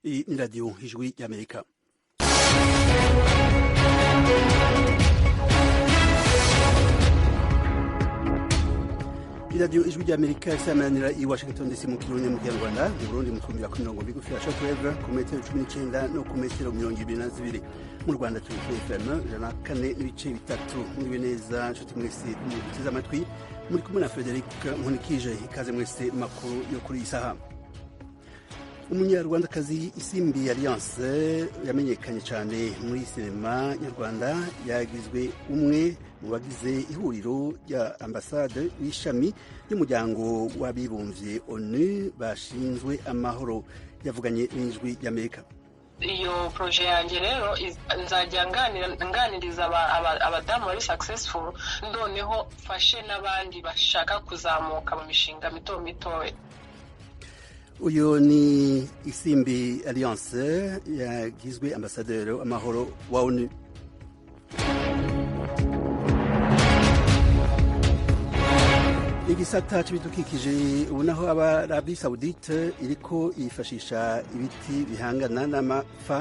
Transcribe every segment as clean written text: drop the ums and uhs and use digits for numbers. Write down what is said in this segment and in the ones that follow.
Iyi ni radiyo ijwi y'Amerika. iradiyo ijwi ry'Amerika isamanira i Washington DC mu kirundi mu Kinyarwanda, mu Burundi mu twumvira ku mirongo migufi ya shortwave ku metero 19 no ku metero 22. Mu Rwanda turi kuri FM 104.3. Muriwe neza nshuti mwese muteze amatwi, muri kumwe na Frederic Nkunikije. Ikaze mwese makuru yo kuri isaha. Umunyarwandakazi Isimbi Alliance yamenyekanye cyane muri sinema nyarwanda, yagizwe umwe mu bagize ihuriro rya ambasade w'ishami ry'umuryango w'abibumbye ONU bashinzwe amahoro. Yavuganye n'ijwi ry'Amerika. Iyo proje yanjye rero nzajya nganiriza abadamu bari successful, noneho fashe n'abandi bashaka kuzamuka mu mishinga mito mitowe. Uyu ni Isimbi Alliance yagizwe ambasaderi amahoro wa ONU. Igisata c'ibidukikije ubu naho Arabie Saoudite iriko yifashisha ibiti bihangana n'amapfa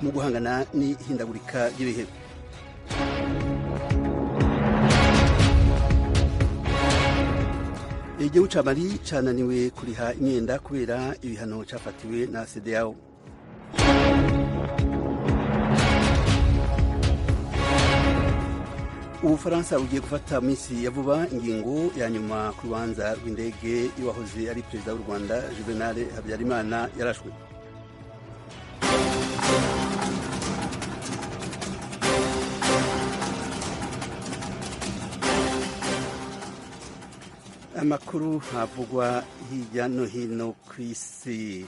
mu guhangana n'ihindagurika ry'ibihe. Igihugu ca Mali cananiwe kuriha imyenda kubera ibihano cafatiwe na CEDEAO. Ubufaransa bugiye gufata minsi ya vuba ingingo ya nyuma ku rubanza rw'indege y'uwahoze ari perezida w'u Rwanda Juvenal Habyarimana yarashwe. Amakuru havugwa hirya no hino ku isi.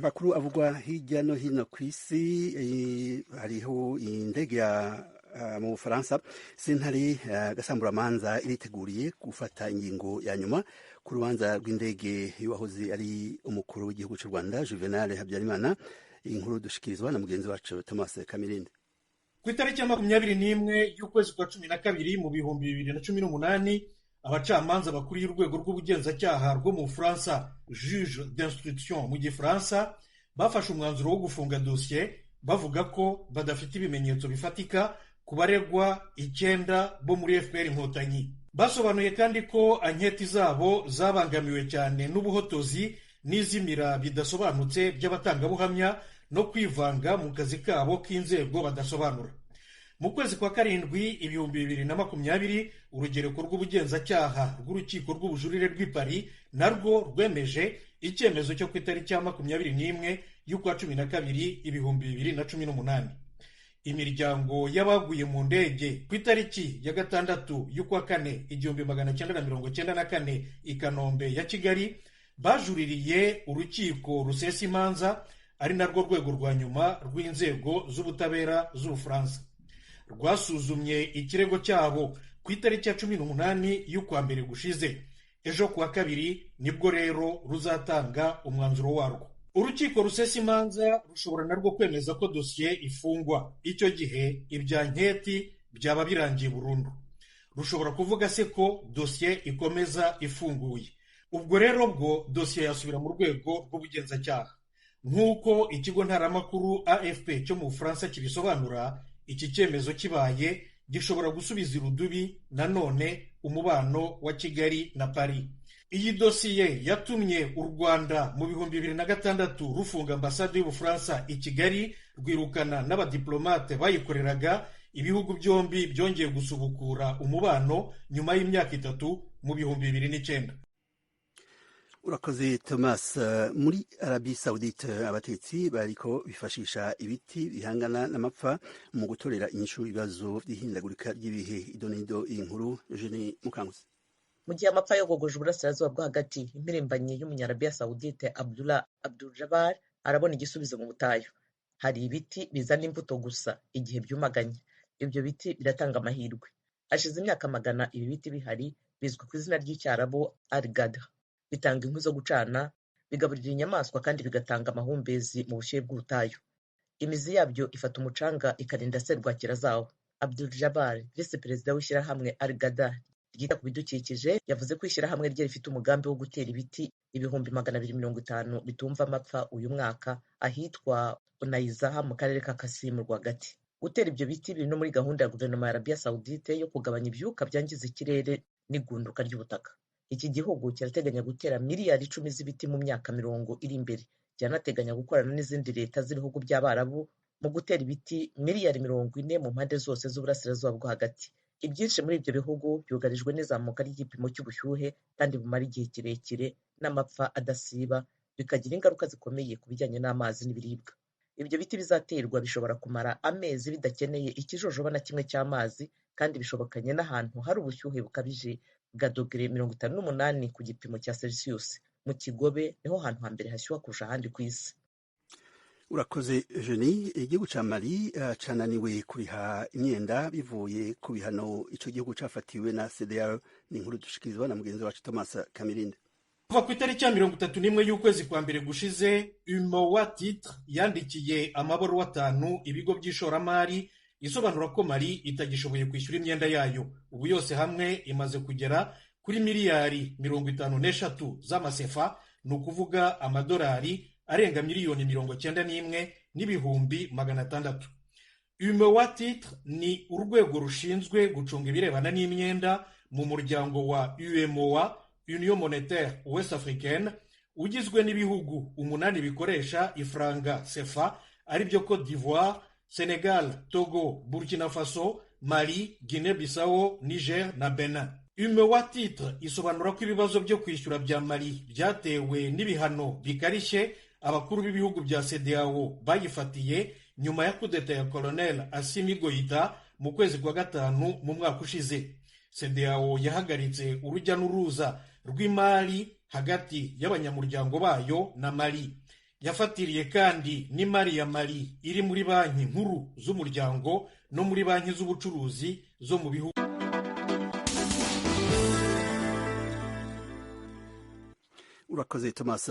Makuru avugwa hirya no hino ku isi, hariho indege ya mu Bufaransa, sentare gasamburamanza iriteguriye gufata ingingo ya nyuma ku rubanza rw'indege y'uwahoze ari umukuru w'igihugu cy'u Rwanda Juvenal Habyarimana. Inkuru dushikirizwa na mugenzi wacu Thomas Kamirinde. Ku itariki ya 21 y'ukwezi kwa 12 mu 2018, abacamanza bakuriye urwego rw'ubugenzacyaha rwo mu Bufaransa, juge d'instruction mu Gifaransa, bafashe umwanzuro wo gufunga dosiye bavuga ko badafite ibimenyetso bifatika ku baregwa 9 bo muri FPR Inkotanyi. Basobanuye kandi ko anketi zabo zabangamiwe cyane n'ubuhotozi n'izimira bidasobanutse by'abatangabuhamya no kwivanga mu kazi kabo k'inzego badasobanura. Mu kwezi kwa 7 2020, urugereko rw'ubugenzacyaha rw'urukiko rw'ubujurire rw'i Paris narwo rwemeje icyemezo cyo ku itariki ya 21 y'ukwa 12 2018. Imiryango y'abaguye mu ndege ku itariki ya 6 y'ukwa 4 1994 i Kanombe ya Kigali bajuririye urukiko rusesa imanza, ari narwo rwego rwa nyuma rw'inzego z'ubutabera z'Ubufaransa. Rwasuzumye ikirego cyabo ku itariki ya 18 y'ukwa mbere gushize. Ejo kuwa 2 nibwo rero ruzatanga umwanzuro warwo. Urukiko rusesa imanza rushobora narwo kwemeza ko dosiye ifungwa. Icyo gihe ibya nketi byaba birangiye burundu. Rushobora kuvuga se ko dosiye ikomeza ifunguye. Ubwo rero bwo dosiye yasubira mu rwego rw'ubugenzacyaha. Nk'uko ikigo ntaramakuru AFP cyo mu Bufaransa kibisobanura, iki cyemezo kibaye gishobora gusubiza irudubi nanone umubano wa Kigali na Paris. Iyi dosiye yatumye u Rwanda mu 2006 rufunga ambasade y'Ubufaransa i Kigali, rwirukana n'abadiplomate bayikoreraga. Ibihugu byombi byongeye gusubukura umubano nyuma y'imyaka 3 mu 2009. Urakoze Thomas. Muri Arabie Saoudite abatetsi bariko bifashisha ibiti bihangana n'amapfa mu gutorera inyishu ibibazo by'ihindagurika ry'ibihe. Idonido inkuru Eugenie Mukanguzi. Mu gihe amapfa yogogoje uburasirazuba bwo hagati, impirimbanyi y'umunyarabia Saoudite Abdullah Abdul Jabbar arabona igisubizo mu butayu. Hari ibiti bizana imbuto gusa igihe byumaganye. Ibyo biti biratanga amahirwe. Hashize imyaka magana ibi biti bihari, bizwi ku izina ry'icyarabu Al-Gadha. Bitanga inkwi zo gucana, bigaburira inyamaswa kandi bigatanga amahumbezi mu bushyuhe bw'ubutayu. Imizi yabyo ifata umucanga ikarinda serwakira zawo. Abdul Jabbar, visi perezida w'ishyirahamwe Al-Gadha, ryita ku bidukikije yavuze ko ishyirahamwe rye rifite umugambi wo gutera ibiti 250 bitumva amapfa uyu mwaka ahitwa Unaizaha mu karere ka Kasimu rwagati. Gutera ibyo biti biri no muri gahunda ya guverinoma ya Arabia Saudite yo kugabanya ibyuka byangiza ikirere n'igunduka ry'ubutaka. Iki gihugu kirateganya gutera miliyari 10 z'ibiti mu myaka 20 iri imbere. Kiranateganya gukorana n'izindi leta z'ibihugu by'Abarabu mu gutera ibiti miliyari 40 mu mpande zose z'uburasirazuba bwo hagati. Ibyinshi muri ibyo bihugu byugarijwe n'izamuka ry'igipimo cy'ubushyuhe kandi bumara igihe kirekire n'amapfa adasiba, bikagira ingaruka zikomeye ku bijyanye n'amazi n'ibiribwa. Ibyo biti bizaterwa bishobora kumara amezi bidakeneye ikijojoba na kimwe cy'amazi, kandi bishobokanye n'ahantu hari ubushyuhe bukabije bwa dogere 58 ku gipimo cya Celsius. Mu Kigobe niho hantu hambere hashyuha kurusha ahandi ku isi. Urakoze Jeni. Igihugu ca Mali cananiwe kuriha imyenda bivuye ku bihano ico gihugu cafatiwe na CEDEAO. Ni inkuru dushikirizwa na mugenzi wacu Thomas Kamirinde. Kuva ku itariki ya 31 y'ukwezi kwa mbere gushize, UMOA Titre yandikiye amabaruwa 5 ibigo by'ishoramari isobanura ko Mali itagishoboye kwishyura imyenda yayo. Ubu yose hamwe imaze kugera kuri miliyari 53 z'amasefa, ni ukuvuga amadolari arenga miliyoni 91 n'ibihumbi 600. UMOA Titre ni urwego rushinzwe gucunga ibirebana n'imyenda mu muryango wa UMOA, Union Monetaire Ouest Africaine, ugizwe n'ibihugu 8 bikoresha ifranga sefa, ari byo Côte d'Ivoire, Senegal, Togo, Burkina Faso, Mali, Guinée-Bissau, Niger na Benin. UMOA Titre isobanura ko ibibazo byo kwishyura bya Mali byatewe n'ibihano bikarishye abakuru b'ibihugu bya CEDEAO bayifatiye nyuma ya kudeta ya Colonel Assimi Goïta mu kwezi kwa gatanu mu mwaka ushize. CEDEAO yahagaritse urujya n'uruza rw'imari hagati y'abanyamuryango bayo na Mali. Yafatiriye kandi n'imari ya Mali iri muri banki nkuru z'umuryango no muri banki z'ubucuruzi zo mu bihugu. Urakoze Thomas.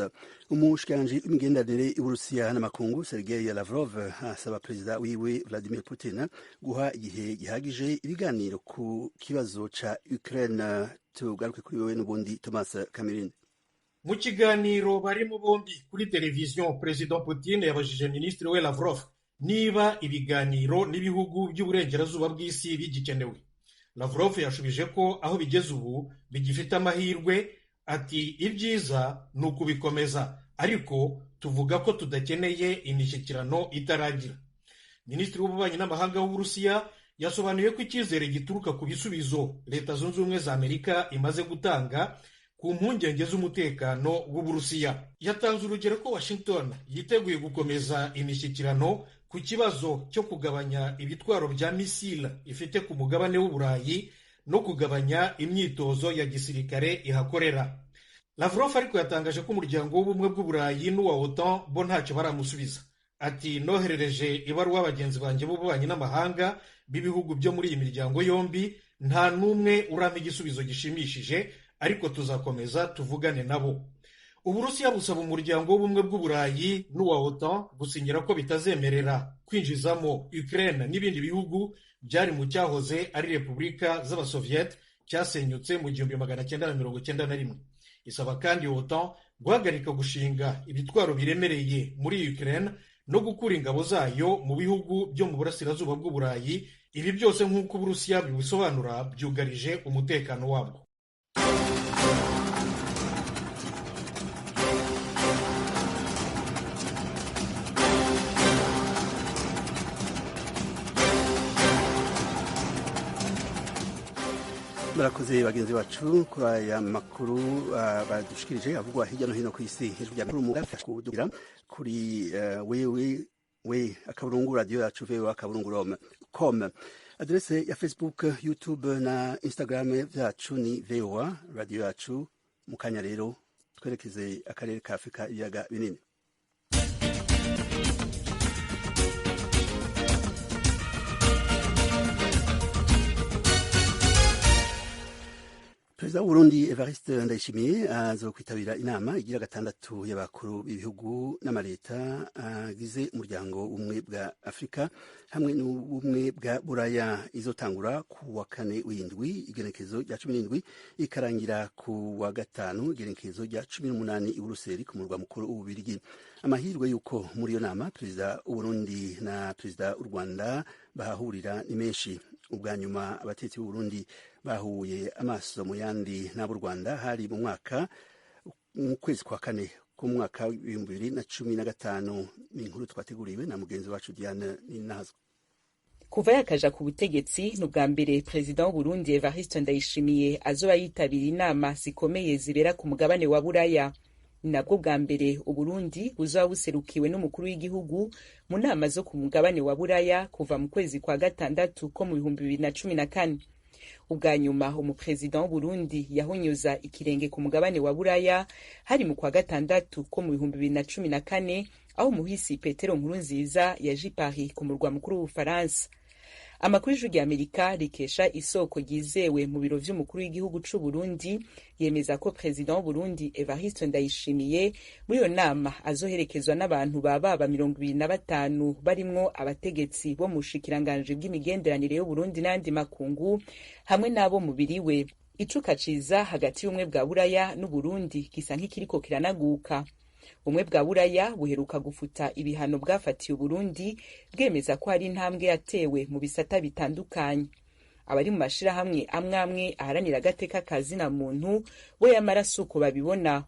Umushikiranganji w'imigenderanire y'Uburusiya n'amakungu Sergei Lavrov asaba perezida wiwe Vladimir Putin guha igihe gihagije ibiganiro ku kibazo ca Ukraine. Tugaruke kuri wewe n'ubundi Thomas Kamirinde. Mu kiganiro barimo bombi kuri televiziyo, Perezida Putin yabajije Minisitiri we Lavrov niba ibiganiro n'ibihugu by'uburengerazuba bw'isi bigikenewe. Lavrov yashubije ko aho bigeze ubu bigifite amahirwe, ati ibyiza ni ukubikomeza, ariko tuvuga ko tudakeneye imishyikirano itaragira. Minisitiri w'ububanyi n'amahanga w'Uburusiya yasobanuye ko icyizere gituruka ku bisubizo Leta Zunze Ubumwe za Amerika imaze gutanga ku mpungenge z'umutekano w'Uburusiya. Yatanze urugero ko Washington yiteguye gukomeza imishyikirano ku kibazo cyo kugabanya ibitwaro bya misile ifite ku mugabane w'Uburayi no kugabanya imyitozo ya gisirikare ihakorera. Lavrov ariko yatangaje ko umuryango w'ubumwe bw'Uburayi n'uwa OTAN bo ntacyo baramusubiza. Ati noherereje ibaruwa abagenzi banjye b'ububanyi n'amahanga b'ibihugu byo muri iyi miryango yombi, nta n'umwe urama igisubizo gishimishije, ariko tuzakomeza tuvugane nabo. Uburusiya busaba umuryango w'ubumwe bw'Uburayi n'uwa OTAN gusinyira ko bitazemerera kwinjizamo Ukraine n'ibindi bihugu byari mu cyahoze ari Repubulika z'Abasoviet cyasenyutse mu 1991. Isaba kandi OTAN guhagarika gushinga ibitwaro biremereye muri Ukraine no gukura ingabo zayo mu bihugu byo mu burasirazuba bw'Uburayi. Ibi byose nk'uko Uburusiya bibisobanura byugarije umutekano wabwo. Barakoze bagenzi bacu kuri aya makuru badushikirije avugwa hirya no hino ku isi. Hejuru ya makuru mugafe kudugira kuri wewe akaburungu radio yacu voa.com. Adresse ya Facebook, YouTube na Instagram byacu ni VOA radio yacu. Mu kanya rero twerekeze akarere ka Afrika ibiyaga binini. perezida w'uburundi Evariste Ndayishimiye azokwitabira inama igira gatandatu y'abakuru b'ibihugu n'amaleta agize umuryango ubumwe bwa Afurika hamwe n'ubumwe bwa Buraya izotangura ku wa kane w'indwi igenekezo rya 17 ikarangira ku wa gatanu igenekezo rya 18 i Buruseli ku murwa mukuru w'Ububirigi. Amahirwe yuko muri iyo nama perezida w'Uburundi na perezida w'u Rwanda bahahurira ni menshi. Ubwa nyuma abatetsi b'Uburundi bahuye amaso mu yandi n'ab'u Rwanda hari mu kwezi kwa kane ku mwaka w'ibihumbi 2015. Ni inkuru twateguriwe na mugenzi wacu Diane Ninazwe. Kuva yakaja ku butegetsi n'ubwa mbere perezida w'Uburundi Evariste Ndayishimiye azoba yitabira inama zikomeye zibera ku mugabane wa Buraya. Nabwo bwa mbere Uburundi buzoba buserukiwe n'umukuru w'igihugu mu nama zo ku mugabane wa Buraya kuva mu kwezi kwa gatandatu ko mu 2014. Ubwa nyuma umuperezida w'Uburundi yahonyoza ikirenge ku mugabane wa Buraya hari mu kwa gatandatu ko mu 2014 aho umuhisi Petero Nkurunziza yaje Paris ku murwa mukuru w'Ubufaransa. Amakuru y'ijwi ry'Amerika rikesha isoko ryizewe mu biro vy'umukuru w'igihugu c'u Burundi yemeza ko perezida w'Uburundi Evariste Ndayishimiye muri iyo nama azoherekezwa n'abantu baba 25 barimwo abategetsi bo mu bushikiranganje bw'imigenderanire y'Uburundi n'andi makungu hamwe n'abo mubiriwe. Icuka ciza hagati y'ubumwe bwa Buraya n'Uburundi gisa nk'ikiriko kiranaguka. Ubumwe bwa Buraya buheruka gufuta ibihano bwafatiye Uburundi bwemeza ko hari intambwe yatewe mu bisata bitandukanye. Abari mu mashirahamwe amwe aharanira agateka kazina muntu bo y'amaraso uko babibona.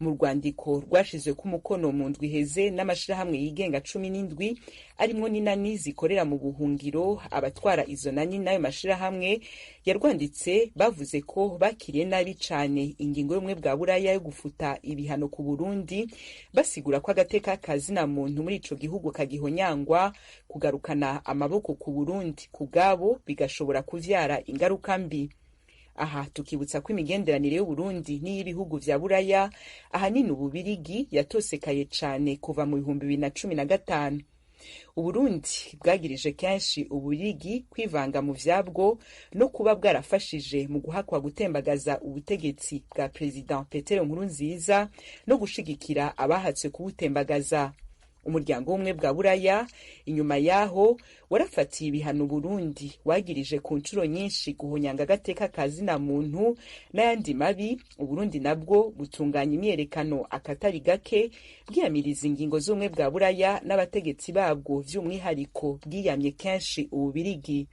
Mu rwandiko rwashizwe ku mukono mu ndwi heze n'amashirahamwe yigenga 17 arimwo n'inani zikorera mu buhungiro, abatwara izo nani nayo mashirahamwe yarwanditse bavuze ko bakiriye nabi cane ingingo y'ubumwe bwa Buraya yo gufuta ibihano ku Burundi, basigura ko agateka kazina muntu muri ico gihugu kagihonyangwa, kugarukana amaboko ku Burundi kugabo bigashobora kuvyara ingaruka mbi. Aha tukibutsa ko imigenderanire y'Uburundi n'ibihugu vya Buraya ahanini Ububirigi yatosekaye cane kuva mu 2015. Uburundi bwagirije kenshi Ububirigi kwivanga mu vyabwo no kuba bwarafashije mu guhakwa gutembagaza ubutegetsi bwa President Petero Nkurunziza no gushigikira abahatse kubutembagaza. Umuryango w'ubumwe bwa Buraya inyuma yaho warafatiye ibihano Burundi wagirije ku ncuro nyinshi guhonyanga agateka kazina muntu n'ayandi mabi. Uburundi nabwo butunganya imyerekano akatari gake bwiyamiriza ingingo z'ubumwe bwa Buraya n'abategetsi babwo vy'umwihariko bwiyamye kenshi Ububirigi.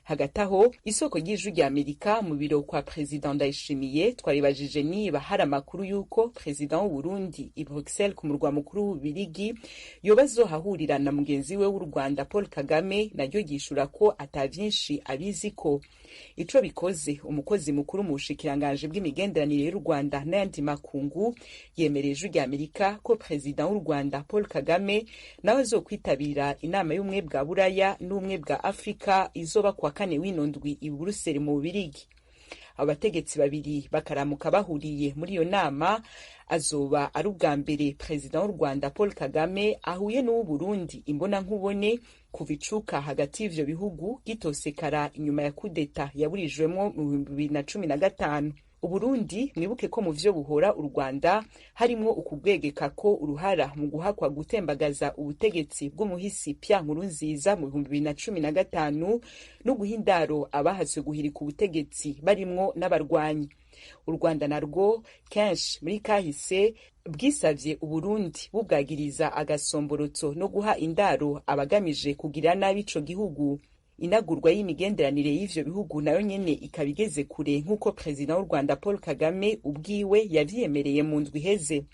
Hagati aho isoko ry'ijwi ry'Amerika mu biro kwa President Ndayishimiye twaribajije niba hari amakuru yuko President w'Uburundi i Bruxelles ku murwa mukuru w'Ububirigi yoba azohahurira na mugenzi we w'u Rwanda Paul Kagame, naryo ryishura ko atavyinshi abiziko. Ico bikoze umukozi mukuru mu bushikiranganje bw'imigenderanire y'u Rwanda n'ayandi makungu yemereye ijwi ry'Amerika ko President w'u Rwanda Paul Kagame nawe azokwitabira inama y'ubumwe bwa Buraya n'ubumwe bwa Afrika izoba kwa kane w'inondwi i Buruseli mu Bubirigi. Abategetsi babiri bakaramuka bahuriye muri iyo nama, azoba ari ubwa mbere President w'u Rwanda Paul Kagame ahuye n'uw'u Burundi imbona nkubone kuva icuka hagati y'ivyo bihugu gitosekara inyuma ya kudeta yaburijwemwo mu 2015. Uburundi mwibuke ko mu vyo buhora u Rwanda harimwo ukugwegeka ko uruhara mu guhakwa gutembagaza ubutegetsi bw'umuhisi Pierre Nkurunziza mu 2015 no guhindaro abahatse guhirika ubutegetsi barimwo n'abarwanyi. U Rwanda narwo kenshi muri kahise bwisavye Uburundi bubwagiriza agasomborotso no guha indaro abagamije kugira nabi ico gihugu. Inagurwa y'imigenderanire y'ivyo bihugu nayo nyene ikabigeze kure nk'uko President w'u Rwanda Paul Kagame ubwiwe yavyemereye mu ndwi heze.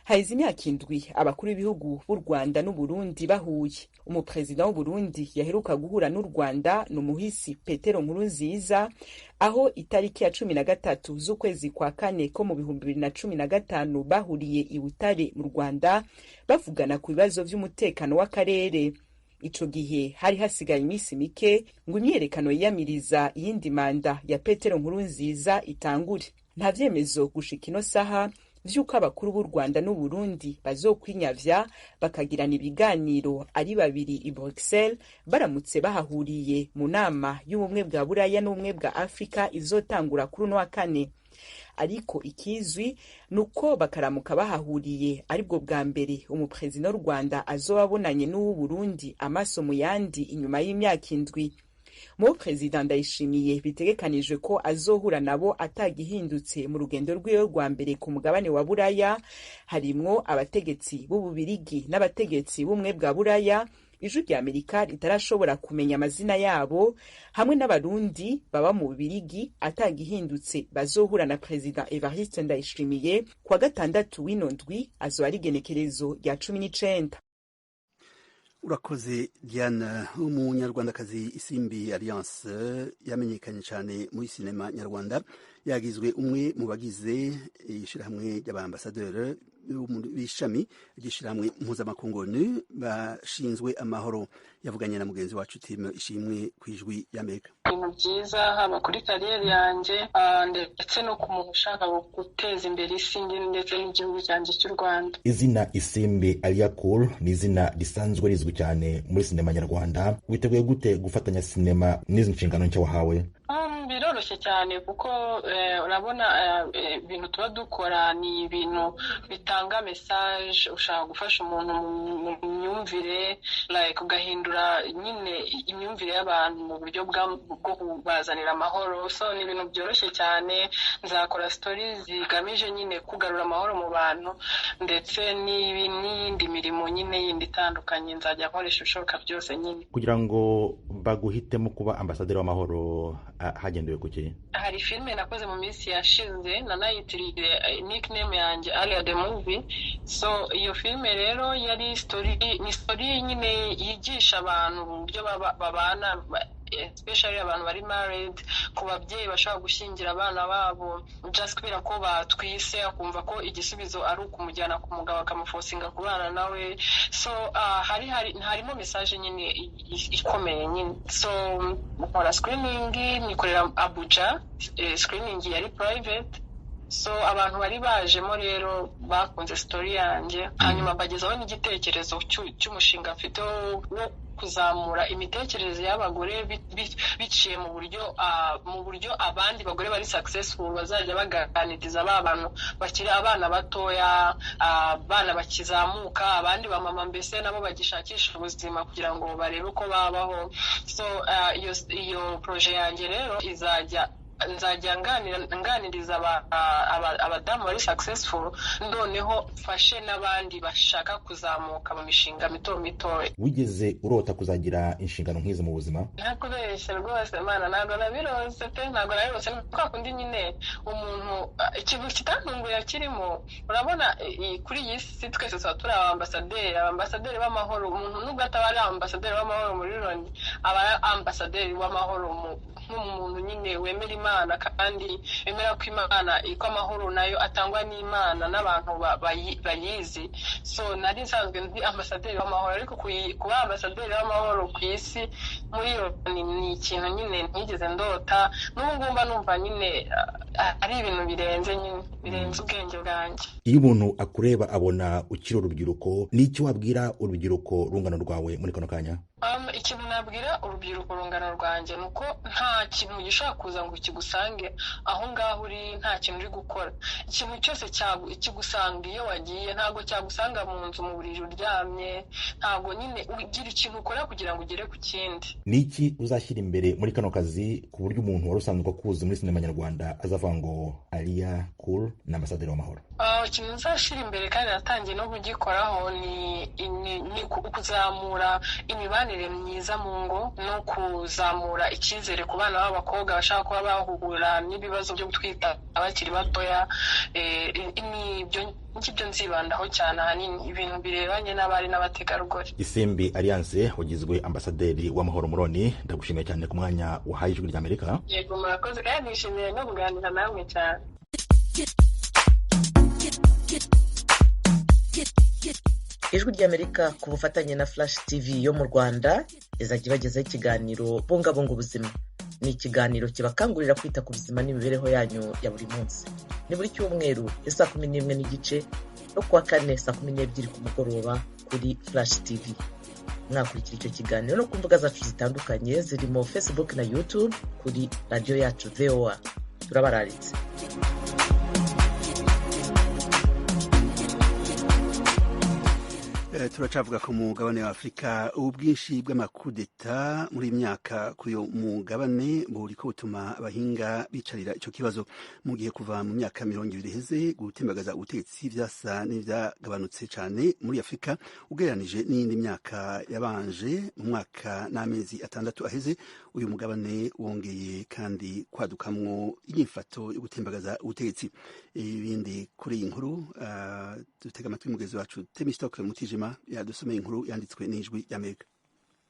Haize imyaka indwi abakuru b'ibihugu b'u Rwanda n'u Burundi bahuye. Umupresident w'u Burundi yaheruka guhura n'u Rwanda n'umuhisi Petero Nkurunziza aho itariki ya 13 z'ukwezi kwa kane ko mu 2015 bahuriye i Butare mu Rwanda bavugana ku bibazo vy'umutekano w'akarere. Ico gihe hari hasigaye imisi mike ngo imyerekano yiyamiriza iyindi manda ya Petero Nkurunziza itangure. Nta vyemezo gushika ino saha vy'uko abakuru b'u Rwanda n'u Burundi bazokwinyavya bakagirana ibiganiro ari babiri i Bruxelles baramutse bahahuriye mu nama y'ubumwe bwa Buraya n'ubumwe bwa Afrika izotangura kuri uno wa kane. Ariko ikizwi nuko bakaramuka bahahuriye aribwo bwa mbere umuperezida w'u Rwanda azoba abonanye n'uw'u Burundi amaso mu yandi inyuma y'imyaka 7. Mu Perezida Ndayishimiye bitegekanijwe ko azohura nabo atagihindutse mu rugendo rw'iwe rwa mbere ku mugabane wa Buraya, harimwo abategetsi b'Ububirigi n'abategetsi b'ubumwe bwa Buraya. Ijwi rya Amerika ritarashobora kumenya amazina yabo, hamwe n'abarundi baba mu Bubirigi atagihindutse bazohura na Perezida Evariste Ndayishimiye kwa gatandatu w'ino ndwi azoba ari igenekerezo rya 19. Urakoze Diana. Umunyarwandakazi Isimbi Alliance yamenyekanye cyane muri sinema nyarwanda, yagizwe umwe mu bagize ishirahamwe ry'abambasaderi b'ishami ry'ishirahamwe mpuzamakungu ONU bashinzwe amahoro. Yavuganye na mugenzi wacu Tim Ishimwe ku Ijwi y'Amerika. Ibintu byiza haba kuri kariyeri yanjye ndetse no ku muntu ushaka guteza imbere isi ndetse n'igihugu cyanjye cy'u Rwanda. Izina Isimbi Aliacool ni izina risanzwe rizwi cyane muri sinema nyarwanda. Witeguye gute gufatanya sinema n'izi nshingano nshya wahawe? Biroroshye cyane kuko urabona ibintu tuba dukora ni ibintu bitanga message, ushaka gufasha umuntu mu myumvire, like ugahindura nyine imyumvire y'abantu mu buryo bwo kubazanira amahoro. So ni ibintu byoroshye cyane. Nzakora stories zigamije nyine kugarura amahoro mu bantu, ndetse n'iyindi mirimo nyine yindi itandukanye nzajya nkoresha ibishoboka byose nyine kugira ngo baguhitemo kuba ambasaderi w'amahoro. Hagendewe kuki? Hari filime nakoze mu minsi yashize nanayitiriye nickname yanjye Alia the Movie. So iyo filime rero yari ni story nyine yigisha abantu uburyo babana, especially abantu bari married, ku babyeyi bashaka gushyingira abana babo just kubera ko batwise, akumva ko igisubizo ari ukumujyana ku mugabo akamufosinga kubana nawe. So harimo message nyine ikomeye nyine. So nkora screening, nikorera Abuja, screening yari private. So abantu bari bajemo rero bakunze story yanjye, hanyuma bagezaho n'igitekerezo cy'umushinga mfite wo kuzamura imitekerereze y'abagore biciye mu buryo abandi bagore bari successful bazajya baganiriza abantu bakiri abana batoya, abana bakizamuka, abandi bamama mbese nabo bagishakisha ubuzima kugira ngo barebe uko babaho. So iyo projet yanjye rero nzajya nganiriza abadamu bari successful, noneho mfashe n'abandi bashaka kuzamuka mu mishinga mito. Wigeze urota kuzagira inshingano nk'izo mu buzima? Nakubeshye rwose Mana, ntabwo nabirose pe, ntabwo nabirose. Kwa kundi nyine umuntu ikintu kitantunguye kirimo. Urabona kuri iyi si twese tuba turi abambasaderi b'amahoro. Umuntu nubwo ataba ari ambasaderi w'amahoro muri Loni, aba ari ambasaderi w'amahoro nk'umuntu nyine wemera Imana, kandi wemera ko Imana iko amahoro nayo atangwa n'Imana n'abantu bayizi. So nari nsanzwe ndi ambasaderi w'amahoro, ariko kuba ambasaderi w'amahoro ku isi muri ni ikintu nyine ntigeze ndota. N'ubu ngumva numva nyine ari ibintu birenze ubwenge bwanjye. Iyo umuntu akureba abona ukiri urubyiruko, n'iki wabwira urubyiruko rungano rwawe muri kano kanya? Ikintu nabwira urubyiruko rungano rwanjye nuko nta kintu gishaka kuza ngo kigusange aho ngaho uri, nta kintu uri gukora. Ikintu cyose kigusanga iyo wagiye, ntabwo cyagusanga mu nzu mu buriri uryamye. Ntabwo nyine ugira ikintu ukora kugira ngo ugere ku kindi. Niki uzashyira imbere muri kano kazi ku buryo umuntu wari usanzwe kuzi muri sinema nyarwanda azavuga ngo Aliacool ni ambasaderi w'amahoro? Ikintu nzashyira imbere kandi natangiye no kugikoraho ni kuzamura imibanire myiza mu ngo, no kuzamura icyizere ku bana b'abakobwa bashaka kuba bahura n'ibibazo byo gutwita abakiri batoya. Nibyo nzibandaho cyane ahanini, ibintu birebanye n'abari n'abategarugori. Isimbi Alliance wagizwe ambasaderi w'amahoro muroni, ndagushimiye cyane ku mwanya wahaye Ijwi ry'Amerika. Yego murakoze, kandi nishimiye no kuganira namwe cyane. Ijwi ry'Amerika ku bufatanye na Flash TV yo mu Rwanda izajya ibagezaho ikiganiro bungabunga ubuzima. ni ikiganiro kibakangurira kwita ku buzima n'imibereho yanyu ya buri munsi. Ni buri cyumweru ya 11:30 no kuwa kane 12:00 ku mugoroba kuri Flash TV. Mwakurikira icyo kiganiro no ku mbuga zacu zitandukanye zirimo Facebook na YouTube kuri radio yacu VOA. Turabararitse. Turacavuga ku mugabane wa Afrika ubwinshi bw'amakudeta muri myaka kuri uyu mugabane buriko butuma abahinga bicarira ico kibazo mu gihe kuva mu myaka 20 iheze gutembagaza ubutegetsi vyasa n'ivyagabanutse cane muri Afrika ugereranije n'indi myaka yabanje. Mu mwaka n'amezi 6 aheze uyu mugabane wongeye kandi kwadukamwo inyifato yo gutembagaza ubutegetsi. Ibindi kuri iyi nkuru dutega amatwi mugezi wacu Temistoke Mutijima yadusomeye inkuru yanditswe n'Ijwi ry'Amerika.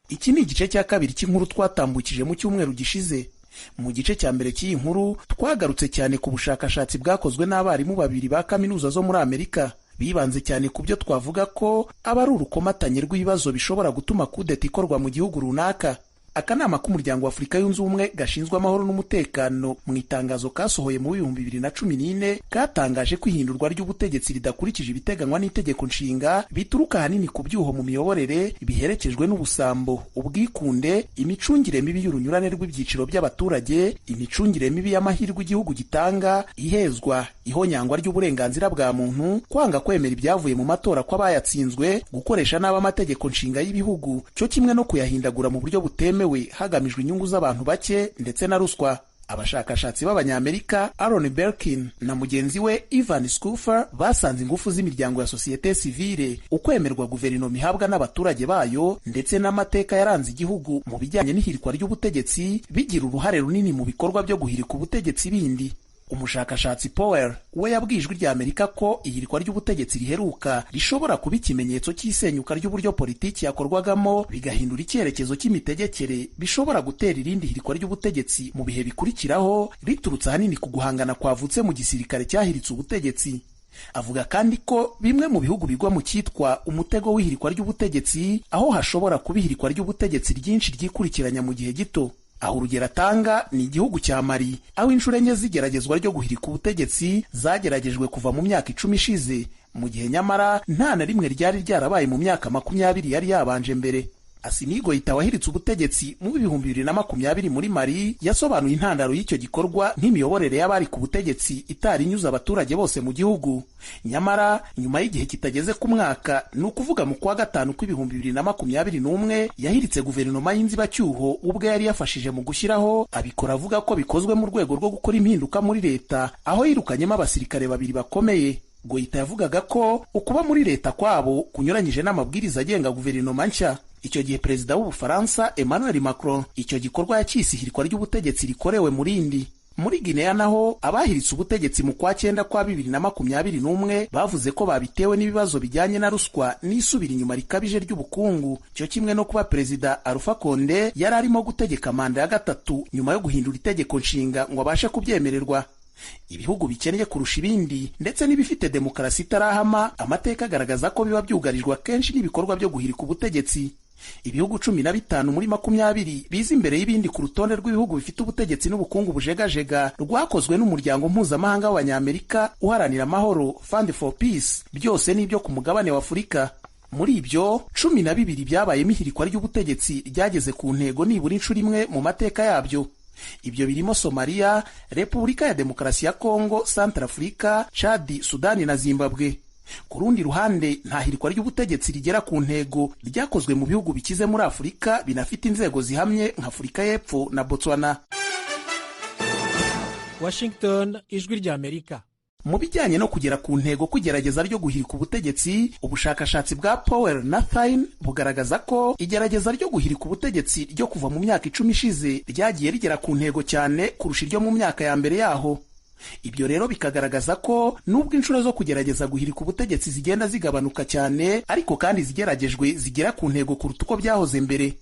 Iki ni igice cya kabiri cy'inkuru twatambukije mu cyumweru gishize. Mu gice cya mbere cy'iyi nkuru twagarutse cyane ku bushakashatsi bwakozwe n'abarimu babiri ba kaminuza zo muri Amerika. Bibanze cyane ku byo twavuga ko aba ari urukomatanye rw'ibibazo bishobora gutuma kudeta ikorwa mu gihugu runaka. Akanama k'umuryango wa Afurika yunze ubumwe gashinzwe amahoro n'umutekano mu itangazo kasohoye mu 2014 katangaje ko ihindurwa ry'ubutegetsi ridakurikije ibiteganywa n'itegeko nshinga bituruka hanini ku byuho mu miyoborere biherekejwe n'ubusambo, ubwikunde, imicungire mibi y'urunyurane rw'ibyiciro by'abaturage, imicungire mibi y'amahirwe igihugu gitanga, ihezwa, ihonyangwa ry'uburenganzira bwa muntu, kwanga kwemera ibyavuye mu matora kw'abayatsinzwe, gukoresha nabi amategeko nshinga y'ibihugu, cyo kimwe no kuyahindagura mu buryo butemewe hagamijwe inyungu z'abantu bake ndetse na ruswa. Abashakashatsi b'Abanyamerika Aaron Belkin na mugenzi we Ivan Scoofer basanze ingufu z'imiryango ya sosiyete sivile, ukwemerwa guverinoma ihabwa n'abaturage bayo ndetse n'amateka yaranze igihugu mu bijyanye n'ihirikwa ry'ubutegetsi bigira uruhare runini mu bikorwa byo guhirika ubutegetsi bindi. Umushakashatsi Powell we yabwiye Ijwi ry'Amerika ko ihirikwa ry'ubutegetsi riheruka rishobora kuba ikimenyetso cy'isenyuka ry'uburyo politiki yakorwagamo bigahindura icyerekezo cy'imitegekere, bishobora gutera irindi hirikwa ry'ubutegetsi mu bihe bikurikiraho riturutse ahanini ku guhangana kwavutse mu gisirikare cyahiritse ubutegetsi. Avuga kandi ko bimwe mu bihugu bigwa mu cyitwa umutego w'ihirikwa ry'ubutegetsi, aho hashobora kuba ihirikwa ry'ubutegetsi ryinshi ryikurikiranya mu gihe gito. Aho urugero atanga ni igihugu cya Mali, aho inshuro enye z'igeragezwa ryo guhirika ubutegetsi zageragejwe kuva mu myaka 10 ishize, mu gihe nyamara nta na rimwe ryari ryarabaye mu myaka 20 yari yabanje mbere. Assimi Goïta wahiritse ubutegetsi mu 2020 muri Mali yasobanuye intandaro y'icyo gikorwa nk'imiyoborere y'abari ku butegetsi itari inyuza abaturage bose mu gihugu. Nyamara nyuma y'igihe kitageze ku mwaka, ni ukuvuga mu kwa gatanu kw'ibihumbi 2021 yahiritse guverinoma y'inzibacyuho ubwo yari yafashije mu gushyiraho, abikora avuga ko bikozwe mu rwego rwo gukora impinduka muri leta, aho yirukanyemo abasirikare babiri bakomeye. Goïta yavugaga ko ukuba muri leta kwabo kunyuranyije n'amabwiriza agenga guverinoma nshya. Icyo gihe perezida w'Ubufaransa Emmanuel Macron icyo gikorwa yacyise ihirikwa ry'ubutegetsi rikorewe murindi. Muri Guinea naho abahiritse ubutegetsi mu kwa 9 kwa 2021 bavuze ko babitewe n'ibibazo bijyanye na ruswa n'isubira inyuma rikabije ry'ubukungu, cyo kimwe no kuba perezida Alpha Conde yari arimo gutegeka manda ya gatatu nyuma yo guhindura itegeko nshinga ngo abashe kubyemererwa. Ibihugu bikennye kurusha ibindi ndetse n'ibifite demokarasi itarahama, amateka agaragaza ko biba byugarijwe akenshi n'ibikorwa byo guhirika ubutegetsi. Ibihugu 15 muri 20 biza imbere y'ibindi ku rutonde rw'ibihugu bifite ubutegetsi n'ubukungu bujegajega rwakozwe n'umuryango mpuzamahanga w'Abanyamerika uharanira amahoro Fund for Peace, byose n'ibyo ku mugabane wa Afurika. Muri ibyo 12 byabayemo ihirikwa ry'ubutegetsi ryageze ku ntego nibura inshuro imwe mu mateka yabyo. Ibyo birimo Somalia, Repubulika ya Demokarasi ya Kongo, Centrafrica, Chad, Sudani na Zimbabwe. Ku rundi ruhande, nta hirikwa ry'ubutegetsi rigera ku ntego ryakozwe mu bihugu bikize muri Afurika binafite inzego zihamye nka Afurika y'Epfo na Botswana. Washington, Ijwi ry'Amerika. Mu bijyanye no kugera ku ntego kugerageza ryo guhirika ubutegetsi, ubushakashatsi bwa Powell na Thine bugaragaza ko igerageza ryo guhirika ubutegetsi ryo kuva mu myaka 10 ishize ryagiye rigera ku ntego cyane kurusha iryo mu myaka ya mbere yaho. Ibyo rero bikagaragaza ko nubwo inshuro zo kugerageza guhirika ubutegetsi zigenda zigabanuka cyane, ariko kandi zigeragejwe zigera ku ntego kuruta uko byahoze mbere.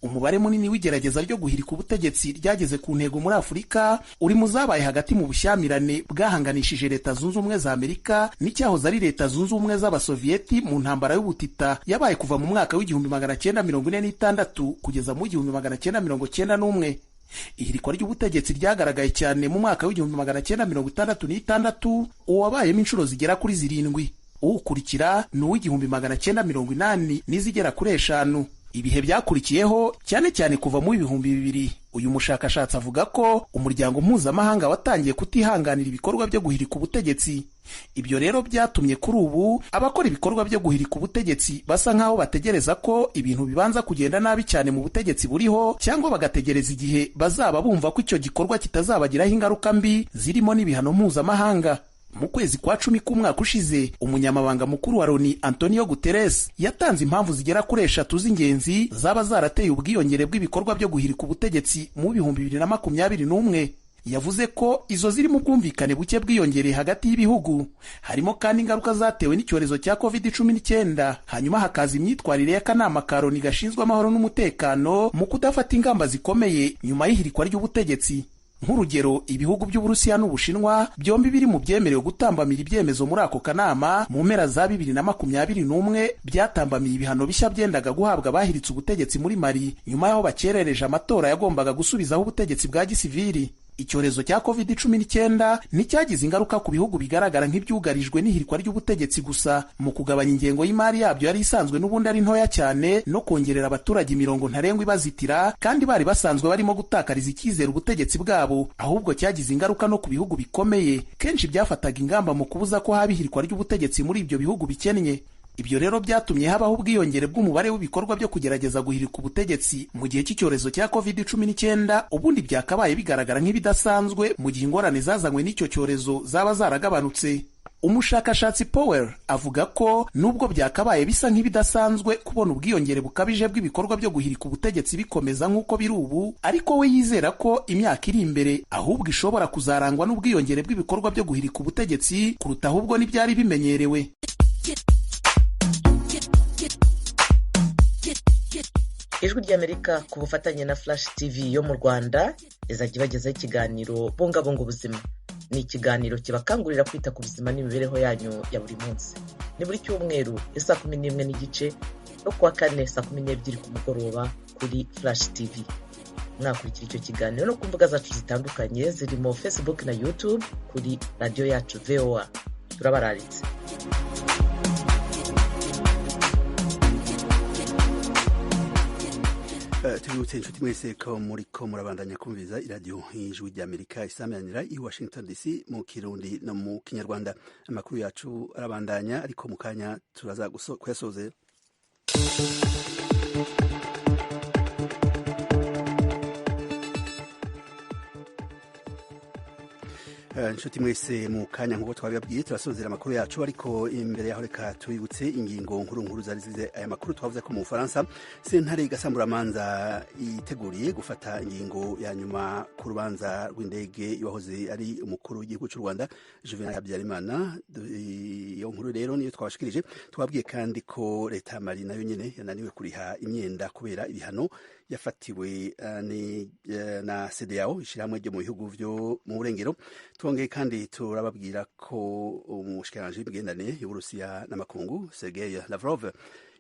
Umubare munini w'igerageza ryo guhirika ubutegetsi ryageze ku ntego muri Afurika uri mu zabaye hagati mu bushyamirane bwahanganishije Leta Zunze Ubumwe za Amerika n'icyahoze ari Leta Zunze Ubumwe z'Abasoviyeti mu ntambara y'ubutita yabaye kuva mu mwaka w'1946 kugeza mu 1991. ihirikwa ry'ubutegetsi ryagaragaye cyane mu mwaka w'1966, uwabayemo inshuro zigera kuri 7. uwukurikira ni uw'1980 n'izigera kuri 5. ibihe byakurikiyeho cyane cyane kuva mu 2000. uyu mushakashatsi avuga ko umuryango mpuzamahanga watangiye kutihanganira ibikorwa byo guhirika ubutegetsi. ibyo rero byatumye kuri ubu abakora ibikorwa byo guhirika ubutegetsi basa nk'aho bategereza ko ibintu bibanza kugenda nabi cyane mu butegetsi buriho, cyangwa bagategereza igihe bazaba bumva ko icyo gikorwa kitazabagiraho ingaruka mbi zirimo n'ibihano mpuzamahanga. mu kwezi kwa 10 k'umwaka ushize, umunyamabanga mukuru wa Loni Antonio Guterres yatanze impamvu zigera kuri 3 z'ingenzi zaba zarateye ubwiyongere bw'ibikorwa byo guhirika ubutegetsi mu 2021. yavuze ko izo ziri mu bwumvikane buke bwiyongereye hagati y'ibihugu, harimo kandi ingaruka zatewe n'icyorezo cya COVID-19, hanyuma hakaza imyitwarire y'akanama ka Loni gashinzwe amahoro n'umutekano mu kudafata ingamba zikomeye nyuma y'ihirikwa ry'ubutegetsi. nk'urugero, ibihugu by'Uburusiya n'Ubushinwa byombi biri mu byemerewe gutambamira ibyemezo muri ako kanama mu mpera za 2021 byatambamiye ibihano bishya byendaga guhabwa abahiritse ubutegetsi muri Mali nyuma y'aho bakerereje amatora yagombaga gusubizaho ubutegetsi bwa gisivili. icyorezo cya COVID-19 nticyagize ingaruka ku bihugu bigaragara nk'ibyugarijwe n'ihirikwa ry'ubutegetsi gusa mu kugabanya ingengo y'imari yabyo yari isanzwe n'ubundi ari ntoya cyane no kongerera abaturage imirongo ntarengwa ibazitira, kandi bari basanzwe barimo gutakariza icyizere ubutegetsi bwabo, ahubwo cyagize ingaruka no ku bihugu bikomeye kenshi byafataga ingamba mu kubuza ko haba ihirikwa ry'ubutegetsi muri ibyo bihugu bikennye. ibyo rero byatumye habaho ubwiyongere bw'umubare w'ibikorwa byo kugerageza guhirika ubutegetsi mu gihe cy'icyorezo cya COVID-19, ubundi byakabaye bigaragara nk'ibidasanzwe mu gihe ingorane zazanywe n'icyo cyorezo zaba zaragabanutse. umushakashatsi Powell avuga ko nubwo byakabaye bisa nk'ibidasanzwe kubona ubwiyongere bukabije bw'ibikorwa byo guhirika ubutegetsi bikomeza nk'uko biri ubu, ariko we yizera ko imyaka iri imbere ahubwo ishobora kuzarangwa n'ubwiyongere bw'ibikorwa byo guhirika ubutegetsi kuruta ahubwo n'ibyari bimenyerewe. ijwi ry'Amerika ku bufatanye na Flash TV yo mu Rwanda izajya ibagezaho ikiganiro bungabunga ubuzima. ni ikiganiro kibakangurira kwita ku buzima n'imibereho yanyu ya buri munsi. ni buri cyumweru saa 11:30 no kuwa kane saa 12:00 ku mugoroba kuri Flash TV. mwakurikira icyo kiganiro no ku mbuga zacu zitandukanye zirimo Facebook na YouTube kuri radio yacu VOA. turabararitse. tubibutse inshuti mwese ko muriko murabandanya kumviriza iradiyo y'ijwi ry'Amerika isamanira i Washington DC mu Kirundi no mu Kinyarwanda. amakuru yacu arabandanya, ariko mu kanya turaza kuyasozera. inshuti mwese mu kanya nk'uko twabibabwiye turasozera amakuru yacu, ariko imbere yaho reka tubibutse ingingo nkuru zari zize aya makuru. twavuze ko mu Bufaransa sentare gasamburamanza iteguriye gufata ingingo ya nyuma ku rubanza rw'indege yahoze ari umukuru w'igihugu cy'u Rwanda Juvenal Habyarimana. iyo nkuru rero niyo twabashikirije. twabwiye kandi ko leta ya Mali nayo nyene yananiwe kuriha imyenda kubera ibihano yafatiwe na CEDEAO, ishyirahamwe ryo mu bihugu byo mu burengero. twongeye kandi turababwira ko umushikiranganji w'imigenderanire y'Uburusiya n'amakungu Sergei Lavrov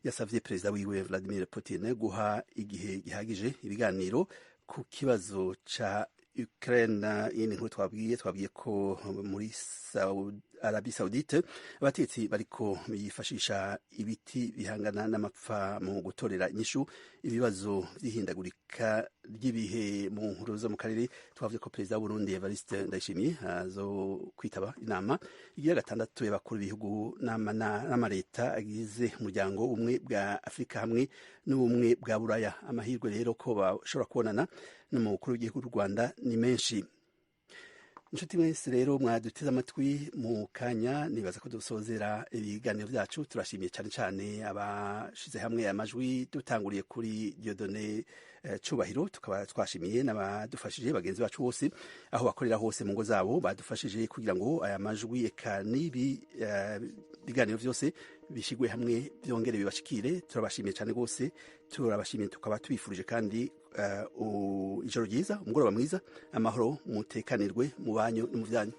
yasavye perezida wiwe Vladimir Putin guha igihe gihagije ibiganiro ku kibazo ca Ukraine. iyi nkuru twabwiye ko muri Arabie Saoudite abatetsi bariko bifashisha ibiti bihangana n'amapfa mu gutorera inyishu ibibazo by'ihindagurika ry'ibihe. mu nkuru zo mu karere twavuze ko perezida w'Uburundi Evariste Ndayishimiye azo kwitaba inama igira 6 y'abakuru b'ibihugu n'amaleta agize umuryango umwe bwa Afurika hamwe n'ubumwe bwa Buraya. amahirwe rero ko bashobora kubonana n'umukuru w'igihugu cy'u Rwanda ni menshi. inshuti mwese rero mwaduteze amatwi mu kanya, nibaza ko dusozera ibiganiro byacu. turashimiye cyane cyane abashize hamwe amajwi, dutanguriye kuri Dieudonné Cubahiro, tukaba twashimiye n'abadufashije bagenzi bacu bose aho bakorera hose mu ngo zabo, badufashije kugira ngo aya majwi eka n'ibi biganiro byose bishigwe hamwe byongere bibashikire. turabashimiye cyane rwose, turabashimiye, tukaba tubifurije kandi ijoro ryiza, umugoroba mwiza, amahoro, mutekanirwe mu banyu no mu byanyu.